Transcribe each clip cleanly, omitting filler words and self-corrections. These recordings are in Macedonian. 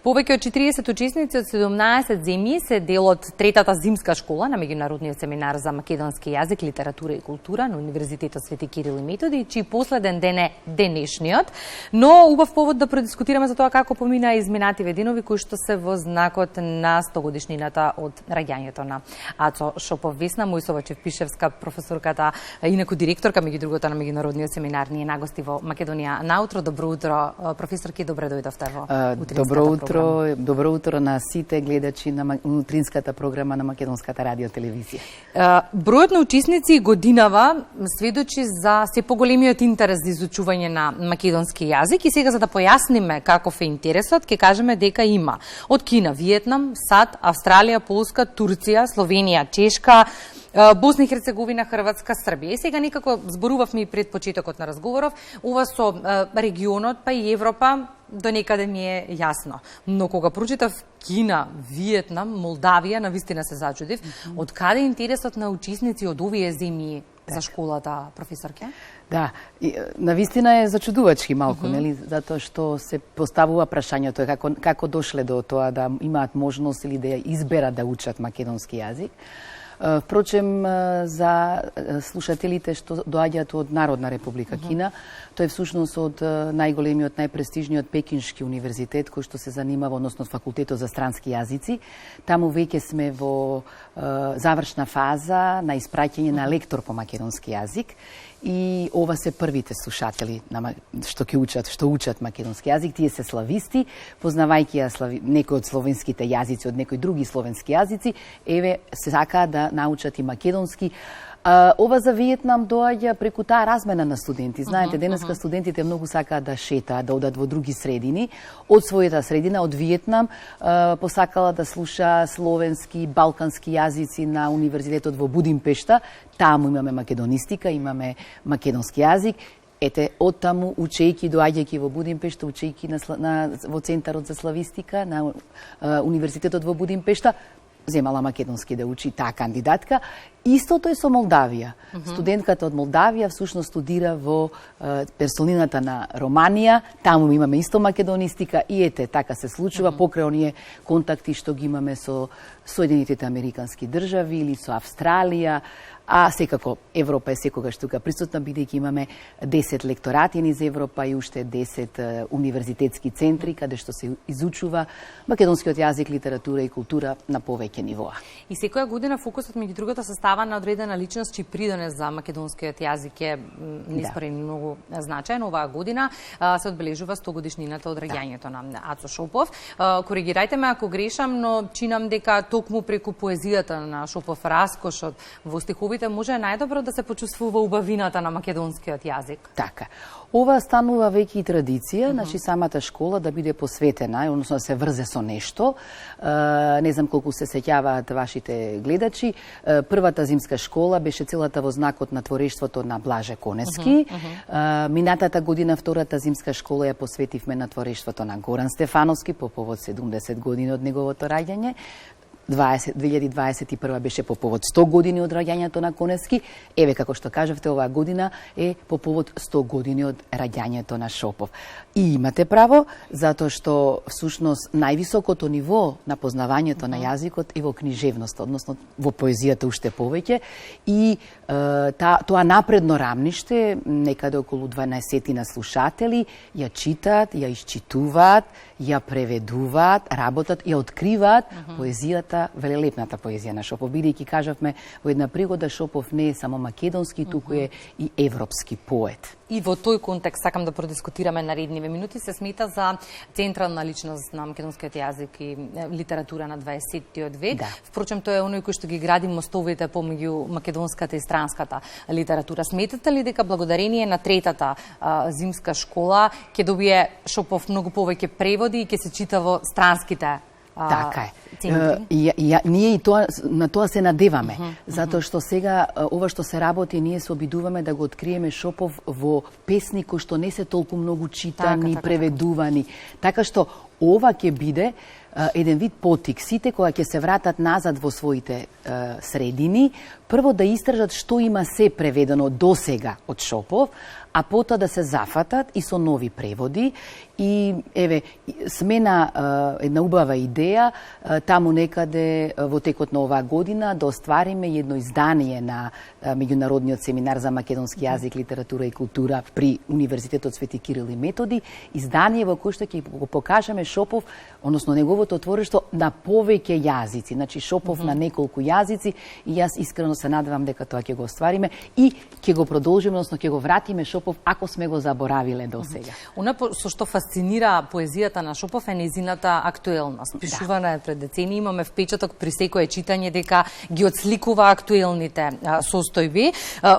Повеќе од 40 учесници од 17 земји се дел од третата зимска школа на меѓународниот семинар за македонски јазик, литература и култура на Универзитетот Свети Кирил и Методи, чиј последен ден е денешниот. Но убав повод да продискутираме за тоа како помина изминативе денови кои што се во знакот на 100 годишнината од раѓањето на Ацо Шопов. Весна Мојсова-Чевпишевска, професорката, инаку директорка меѓу другото на меѓународниот семинар, ни е нагости во Македонија наутро. Добро утро, професорки, добре дојдовте во утринската програма. Добро утро на сите гледачи на утринската програма на Македонската радиотелевизија. Бројот на учесници годинава сведочи за се поголемиот интерес за изучување на македонски јазик и сега за да појасниме каков е интересот, ќе кажеме дека има од Кина, Виетнам, САД, Австралија, Полска, Турција, Словенија, Чешка, Босна и Херцеговина, Хрватска, Србија. И сега некако зборувавме и пред почетокот на разговоров, ова со регионот па и Европа до некаде ми е јасно. Но кога прочитав Кина, Виетнам, Молдавија, навистина се зачудив. Од каде интересот на учесници од овие земји за школата, професорке? Да, навистина е зачудувачки малку, нели, затоа што се поставува прашањето како дошле до тоа да имаат можност или да изберат да учат македонски јазик. Впрочем, за слушателите што доаѓаат од Народна република Кина, тој е всушност од најголемиот, најпрестижниот Пекиншки универзитет кој што се занимава, односно факултетот за странски јазици. Таму веќе сме во завршна фаза на испраќање на лектор по македонски јазик. И ова се првите слушатели што учат македонски јазик. Тие се слависти, познавајќи некои од словенските јазици, од некои други словенски јазици, еве се сакаат да научат и македонски. Ова за Виетнам доаѓа преку таа размена на студенти. Знаете, денеска студентите многу сакаат да шетаат, да одат во други средини. Од својата средина, од Виетнам, посакала да слуша словенски, балкански јазици на Универзитетот во Будимпешта. Таму имаме македонистика, имаме македонски јазик. Ете, оттаму, учејки, доаѓајќи во Будимпешта, учејки во Центарот за славистика на Универзитетот во Будимпешта, земала македонски да учи таа кандидатка. Истото е со Молдавија. Студентката од Молдавија всушност студира во персонината на Романија, таму имаме исто македонистика и ете, така се случува покрај оние контакти што ги имаме со Соединетите Американски држави или со Австралија, а секако Европа е секогаш тука присутна, бидејќи имаме 10 лекторати низ Европа и уште 10 универзитетски центри каде што се изучува македонскиот јазик, литература и култура на повеќе нивоа. И секоја година фокусот меѓу другото се става на одредена личност чиј придонес за македонскиот јазик е неспорен многу значаен. Оваа година се одбележува 100 годишнината од раѓањето на Ацо Шопов. Коригирајте ме ако грешам, но чинам дека токму преку поезијата на Шопов, раскошот во стиховите може најдобро да се почувствува убавината на македонскиот јазик. Така. Ова станува веќе и традиција, значи самата школа да биде посветена, односно да се врзе со нешто. Не знам колку се сеќаваат вашите гледачи. Првата зимска школа беше целата во знакот на творештвото на Блаже Конески. Минатата година втората зимска школа ја посветивме на творештвото на Горан Стефановски по повод 70 години од неговото раѓање. 2021 беше по повод 100 години од раѓањето на Конески. Еве, како што кажавте, оваа година е по повод 100 години од раѓањето на Шопов. И имате право, затоа што всушност највисокото ниво на познавањето на јазикот е во книжевност, односно во поезијата уште повеќе. И тоа напредно рамниште, некаде околу 12 на слушатели, ја читаат, ја исчитуваат, ја преведуваат, работат, ја откриваат поезијата, велелепната поезија на Шопов, бидејќи кажавме во една пригода Шопов не е само македонски, туку е и европски поет. И во тој контекст сакам да продискутираме наредниве минути. Се смета за централна личност на македонскиот јазик и литература на 20-тиот век. Да. Впрочем, тој е оној кој што ги гради мостовите помеѓу македонската и странската литература. Сметате ли дека благодарение на третата зимска школа ќе добие Шопов многу повеќе преводи и ќе се чита во странските така е. Ние и на тоа се надеваме, затоа што сега ова што се работи, ние се обидуваме да го откриеме Шопов во песни кои што не се толку многу читани, преведувани. Така што ова ќе биде еден вид потик. Сите кога ќе се вратат назад во своите средини, прво да истражат што има се преведено досега од Шопов, а потоа да се зафатат и со нови преводи. И, еве, смена една убава идеја, таму некаде во текот на оваа година да оствариме едно издание на Меѓународниот семинар за македонски јазик, литература и култура при Универзитетот Свети Кирил и Методи, издание во кој што ќе го покажеме Шопов, односно неговото творештво на повеќе јазици, значи Шопов на неколку јазици, и јас искрено се надевам дека тоа ќе го оствариме и ќе го продолжиме, односно ќе го вратиме Шопов ако сме го заборавиле до сега. Она со што фасцинира поезијата на Шопов е нејзината актуелност. Пишувана е пред децени, имаме впечаток при секое читање дека ги отсликува актуелните состојби.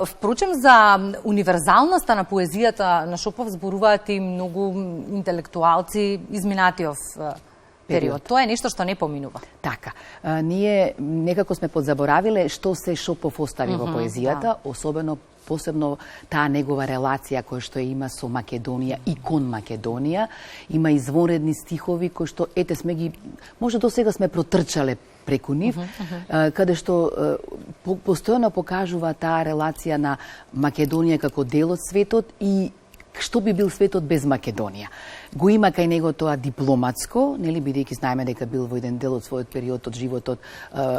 Впрочем, за универзалноста на поезијата на Шопов зборуваат и многу интелектуалци изминатиов период. Тоа е нешто што не поминува. Така. Ние некако сме подзаборавиле што се Шопов остави во поезијата, посебно таа негова релација која што има со Македонија и кон Македонија. Има извонредни стихови кои што, ете, сме ги, може до сега сме протрчале преку нив, каде што постојано покажува таа релација на Македонија како дел од светот и што би бил светот без Македонија. Го има кај него тоа дипломатско, нели, бидејќи знаеме дека бил во еден дел од својот период од животот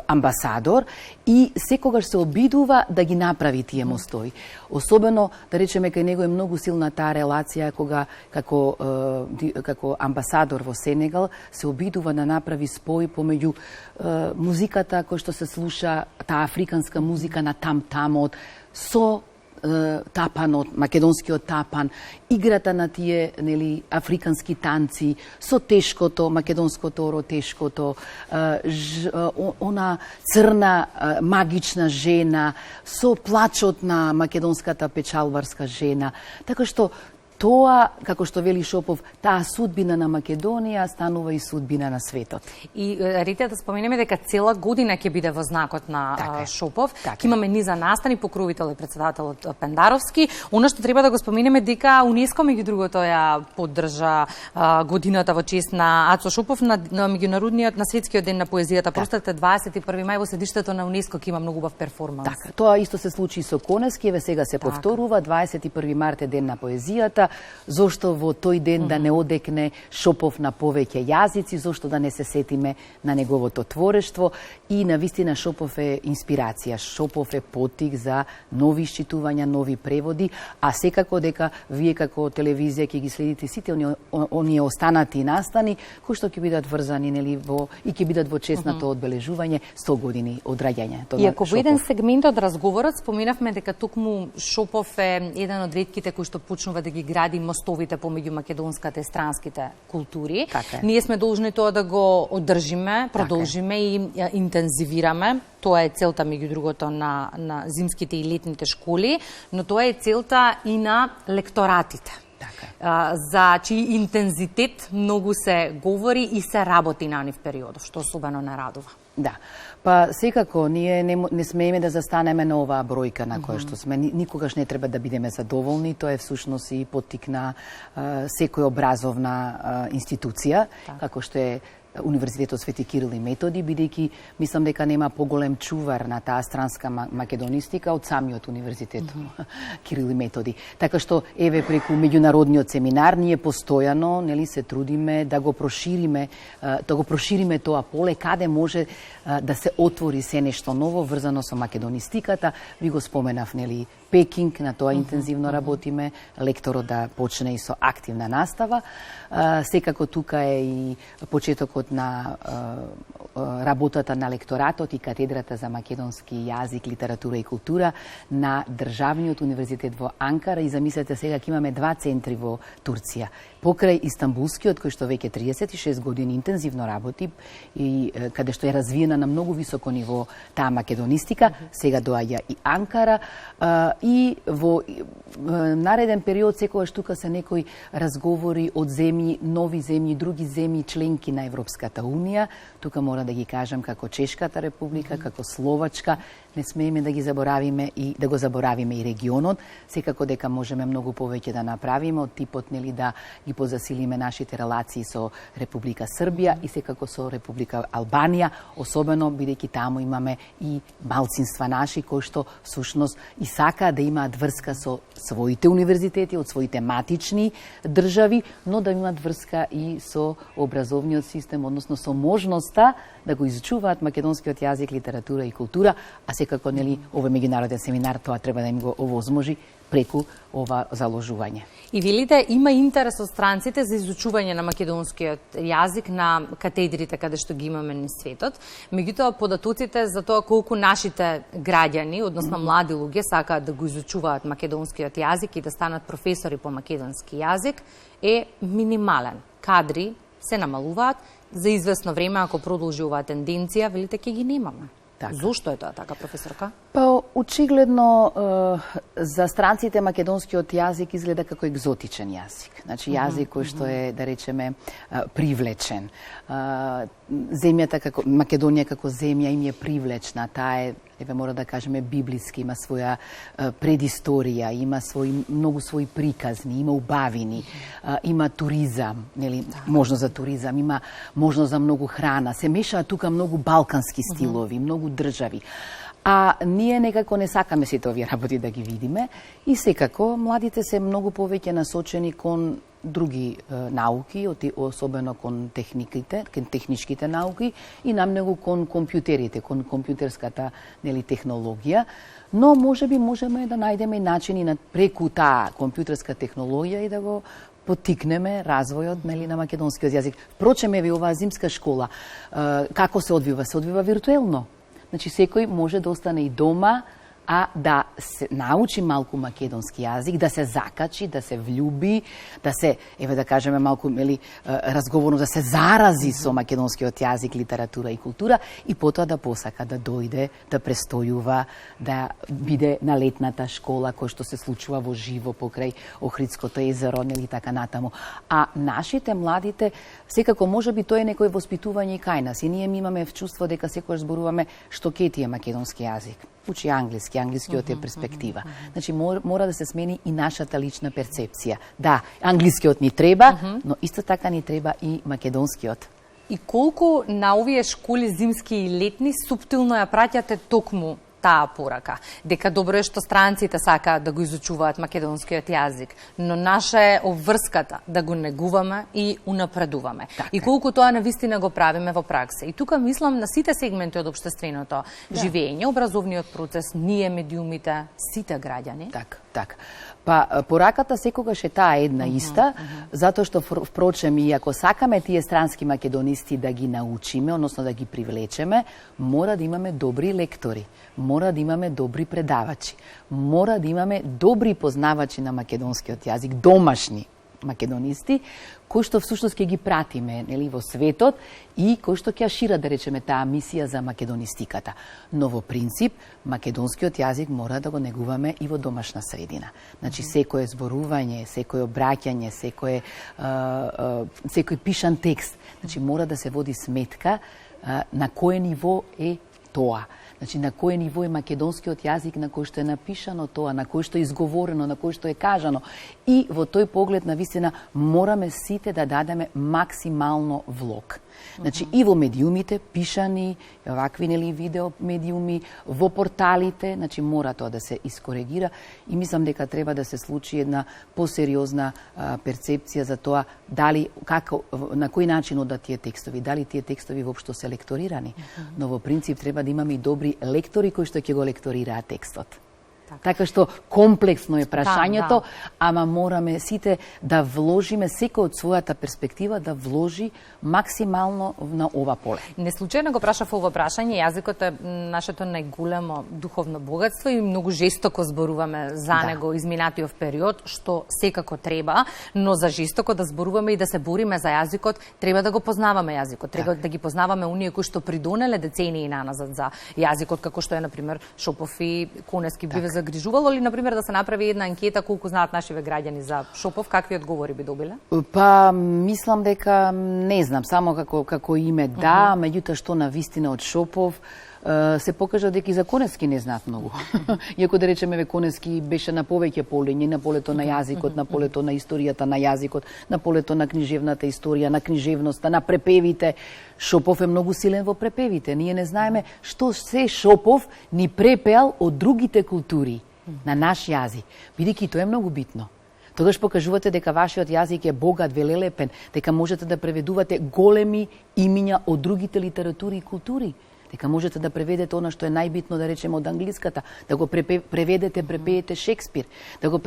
амбасадор, и секогаш се обидува да ги направи тие мостови. Особено, да речеме, кај него е многу силна таа релација кога како амбасадор во Сенегал се обидува да направи спој помеѓу музиката која што се слуша, таа африканска музика на там-тамот, со тапанот, македонскиот тапан, играта на тие, нели, африкански танци, со тешкото, македонското оро тешкото, она црна магична жена, со плачот на македонската печалбарска жена. Така што тоа, како што вели Шопов, таа судбина на Македонија станува и судбина на светот. И рете да споменеме дека цела година ќе биде во знакот на Шопов. Ќе имаме низа настани, покровител и председателот Пендаровски. Она што треба да го споменеме дека УНЕСКО меѓу другото ја поддржа годината во чест на Ацо Шопов на меѓународниот, на светскиот ден на поезијата. Простете, 21 мај во седиштето на УНЕСКО ќе има многу убав перформанс. Така, тоа исто се случи со Коневски, еве сега се повторува, 21 март е ден на поезијата. Зошто во тој ден да не одекне Шопов на повеќе јазици, зошто да не се сетиме на неговото творештво. И навистина Шопов е инспирација, Шопов е потик за нови исчитувања, нови преводи, а секако дека вие како телевизија ќе ги следите сите оние останати настани кои што ќе бидат врзани, нели, и ќе бидат во честното одбележување 100 години од раѓањето. И ако во еден сегмент од разговорот споменавме дека токму Шопов е еден од ретките кои што почнува да ги гради мостовите помеѓу македонската и странските култури. Ние сме должни тоа да го одржиме, продолжиме и интензивираме. Тоа е целта, меѓу другото, на зимските и летните школи, но тоа е целта и на лекторатите. За чиј интензитет многу се говори и се работи на нив периодов, што особено не радува. Да. Па секако ние не смееме да застанеме на оваа бројка на која што сме. Никогаш не треба да бидеме задоволни. Тоа е всушност и потик на секоја образовна институција, како што е Универзитетот Свети Кирил и Методи, бидејќи мислам дека нема поголем чувар на таа странска македонистика од самиот Универзитет Кирил и Методи. Така што еве преку меѓународниот семинар ние постојано, нели, се трудиме да го прошириме тоа поле каде може да се отвори се нешто ново врзано со македонистиката. Ви го споменав, нели, Пекинг, на тоа интензивно работиме, лекторот да почне и со активна настава. Секако тука е и почетокот на работата на лекторатот и катедрата за македонски јазик, литература и култура на Државниот универзитет во Анкара, и замислете сега ќе имаме 2 центри во Турција. Покрај Истанбулскиот, кој што веќе 36 години интензивно работи и каде што е развиена на многу високо ниво таа македонистика, сега доаѓа и Анкара, и во нареден период секогаш тука се некои разговори од земји, нови земји, други земји членки на Српската унија, тука мора да ги кажам како Чешката република, како Словачка, не смееме да ги заборавиме и да го заборавиме и регионот, секако дека можеме многу повеќе да направиме од типот нели да ги позасилиме нашите релации со Република Србија и секако со Република Албанија, особено бидејќи таму имаме и малцинства наши кои што всушност и сакаат да имаат врска со своите универзитети од своите матични држави, но да имаат врска и со образовниот систем, односно со можноста да го изучуваат македонскиот јазик, литература и култура, а секако нели овој меѓународен семинар тоа треба да им го овозможи преку ова заложување. И велите, има интерес од странците за изучување на македонскиот јазик на катедрите каде што ги имаме низ светот. Меѓутоа, податоците за тоа колку нашите граѓани, односно млади луѓе, сакаат да го изучуваат македонскиот јазик и да станат професори по македонски јазик, е минимален. Кадри се намалуваат, за известно време, ако продолжи оваа тенденција, велите, ќе ги немаме. Така. Зошто е тоа така, професорка? Па, очигледно, за странците македонскиот јазик изгледа како екзотичен јазик. Значи, јазик кој што е, да речеме, привлечен. Земјата како Македонија како земја им е привлечна, таа е, еве мора да кажеме, библиски, има своја предисторија, има многу своји приказни, има убавини, има туризам, нели, можност за туризам, има можност за многу храна, се мешаат тука многу балкански стилови, многу држави. А ние некако не сакаме сите овие работи да ги видиме и секако младите се многу повеќе насочени кон други науки, особено кон техничките науки и намногу кон компјутерите, кон компјутерската нели технологија, но можеби можеме да најдеме и начини преку таа компјутерска технологија и да го поттикнеме развојот нели на македонскиот јазик. Впрочем, еве оваа зимска школа како се одвива? Се одвива виртуелно. Значи, секој може да остане и дома, а да се научи малку македонски јазик, да се закачи, да се влюби, да се, еве да кажеме малку, разговорно, да се зарази со македонскиот јазик, литература и култура и потоа да посака да дојде, да престојува, да биде на летната школа кој што се случува во живо покрај Охридското езеро, нели така натаму. А нашите младите, секако можеби тоа е некој воспитување и кај нас и ние имаме чувство дека секогаш зборуваме што ке ти е македонски јазик. Учи англискиот е перспектива. Значи, мора да се смени и нашата лична перцепција. Да, англискиот ни треба, но исто така ни треба и македонскиот. И колку на овие школи зимски и летни суптилно ја праќате токму таа порака, дека добро е што странците сакаат да го изучуваат македонскиот јазик, но наша е обврската да го негуваме и унапредуваме. Така. И колку тоа навистина го правиме во пракса. И тука мислам на сите сегменти од општественото живење, образовниот процес, ние медиумите, сите граѓани. Така. Па, пораката секогаш е таа една иста, затоа што, впрочем, и ако сакаме тие странски македонисти да ги научиме, односно да ги привлечеме, мора да имаме добри лектори, мора да имаме добри предавачи, мора да имаме добри познавачи на македонскиот јазик, домашни македонисти, кои што всушност ќе ги пратиме нели во светот и кои што ќе шира, да речеме, таа мисија за македонистиката. Но во принцип македонскиот јазик мора да го негуваме и во домашна средина. Значи секое зборување, секое обраќање, секој пишан текст, значи мора да се води сметка на кое ниво е тоа. Значи, на кое ниво е македонскиот јазик, на кој што е напишано тоа, на кој што е изговорено, на кој што е кажано. И во тој поглед, навистина, мораме сите да дадеме максимално влог. Значи, и во медиумите, пишани, вакви нели видео медиуми, во порталите, значи мора тоа да се искоригира и мислам дека треба да се случи една посериозна перцепција за тоа дали, како, на кој начин одат тие текстови, дали тие текстови воопшто се лекторирани. Но во принцип треба да имаме и добри лектори кои што ќе го лекторираат текстот. Така што комплексно е прашањето, ама мораме сите да вложиме, секој од својата перспектива да вложи максимално на ова поле. Не случајно го прашав ово прашање, јазикот е нашето најголемо духовно богатство и многу жестоко зборуваме за него изминатиот период, што секако треба, но за жестоко да зборуваме и да се бориме за јазикот, треба да го познаваме јазикот, треба да ги познаваме оние кои што придонеле децении наназад за јазикот, како што е, например, Шопов и Конески, биве загрижувало ли, например, да се направи една анкета колку знаат нашиве граѓани за Шопов, какви одговори би добиле? Па, мислам дека, не знам, само како име да, меѓутоа што на вистина од Шопов, се покажа дека и за Коневски не знаат многу. Иако да речеме Коневски беше на повеќе полиња, на полето на јазикот, на полето на историјата на јазикот, на полето на книжевната историја, на книжевноста, на препевите. Шопов е многу силен во препевите. Ние не знаеме што се Шопов ни препеал од другите култури на наш јазик, бидејќи тоа е многу битно. Тогаш покажувате дека вашиот јазик е богат, велелепен, дека можете да преведувате големи имиња од другите литератури и култури. Дека можете да преведете она што е најбитно, да речеме, од англиската, да го препеете Шекспир, да го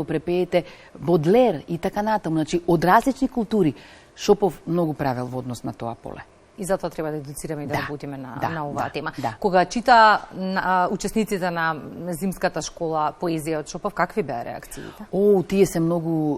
препеете Бодлер и така натаму. Значи, од различни култури. Шопов многу правел во однос на тоа поле. И затоа треба да едуцираме и да работиме на оваа тема. Да. Кога чита учесниците на зимската школа поезија од Шопов, какви беа реакциите? Тие се многу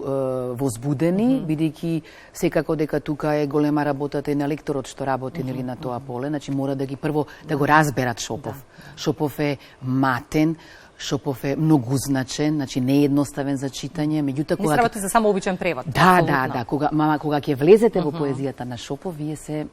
возбудени, бидејќи секако дека тука е голема работата и на лекторот што работи нели на тоа поле, значи мора да ги прво да го разберат Шопов. Шопов е матен, Шопов е многузначен, значи не е едноставен за читање, меѓутоа кога не работи за само обичен превод. Да, кога ќе влезете во поезијата на Шопов, вие се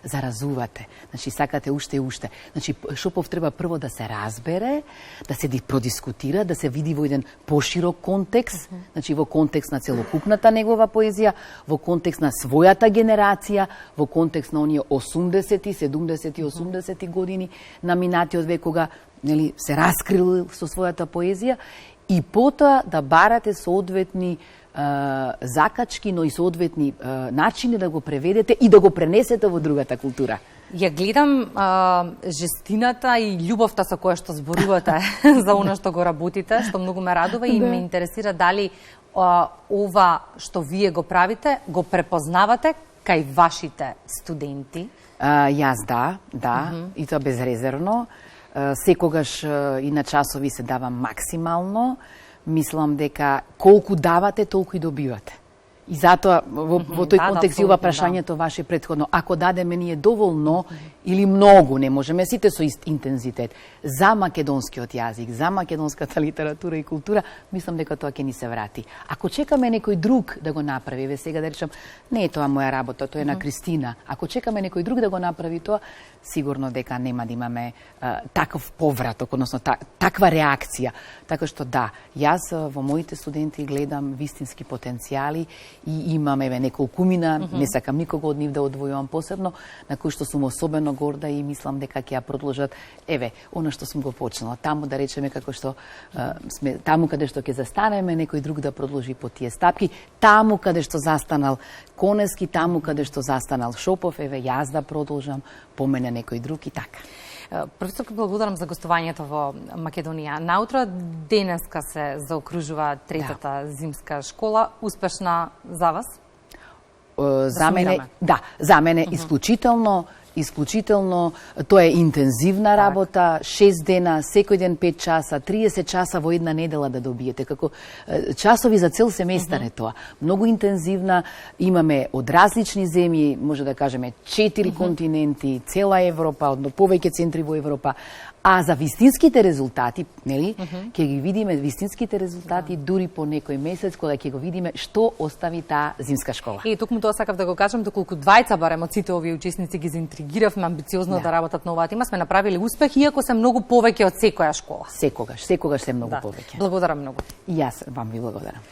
заразувате. Значи, сакате уште и уште. Значи, Шопов треба прво да се разбере, да се продискутира, да се види во еден поширок контекст, значи во контекст на целокупната негова поезија, во контекст на својата генерација, во контекст на оние 80-ти, 70-ти, 80-ти години на минатиот век, кога нели, се раскрил со својата поезија, и потоа да барате соодветни закачки, но и соодветни начини да го преведете и да го пренесете во другата култура. Ја гледам жестината и љубовта со која што зборувате за она што го работите, што многу ме радува и ме интересира дали ова што вие го правите, го препознавате кај вашите студенти? Јас да, и тоа безрезервно. Секогаш и на часови се давам максимално. Мислам дека колку давате, толку и добивате. И затоа во тој контекст и ова прашањето ваше претходно, ако дадеме ние доволно или многу, не можеме сите со ист интензитет, за македонскиот јазик, за македонската литература и култура, мислам дека тоа ќе ни се врати. Ако чекаме некој друг да го направи, ве сега да речам, не е тоа моја работа, тоа е на Кристина. Ако чекаме некој друг да го направи тоа, сигурно дека нема да имаме таков повраток, односно таква реакција. Така што да, јас во моите студенти гледам вистински потенцијали и имам неколкумина, не сакам никого од нив да одвојувам посебно, на кои што сум особено горда и мислам дека ќе ја продолжат, она што сум го почнала, таму да речеме како што сме, таму каде што ќе застанеме, некој друг да продолжи по тие стапки, таму каде што застанал Коневски, таму каде што застанал Шопов, јас да продолжам, по мене некој друг и така. Професор, благодарам за гостувањето во Македонија. Наутро денеска се заокружува третата зимска школа. Успешна за вас? За мене исклучително, тоа е интензивна работа, 6 дена, секој ден 5 часа, 30 часа во една недела да добиете, како часови за цел семестар е тоа. Многу интензивна, имаме од различни земји, може да кажеме 4 континенти, цела Европа, повеќе центри во Европа, а за вистинските резултати, нели, ќе ги видиме вистинските резултати дури по некој месец, кога ќе го видиме што остави таа зимска школа. И токму тоа сакав да го кажам, доколку двајца барем од сите овие учесници ги заинтригиравме амбициозно да работат на оваа тема, сме направиле успех, иако се многу повеќе од секоја школа. Секогаш се многу повеќе. Благодарам многу. И јас вам ви благодарам.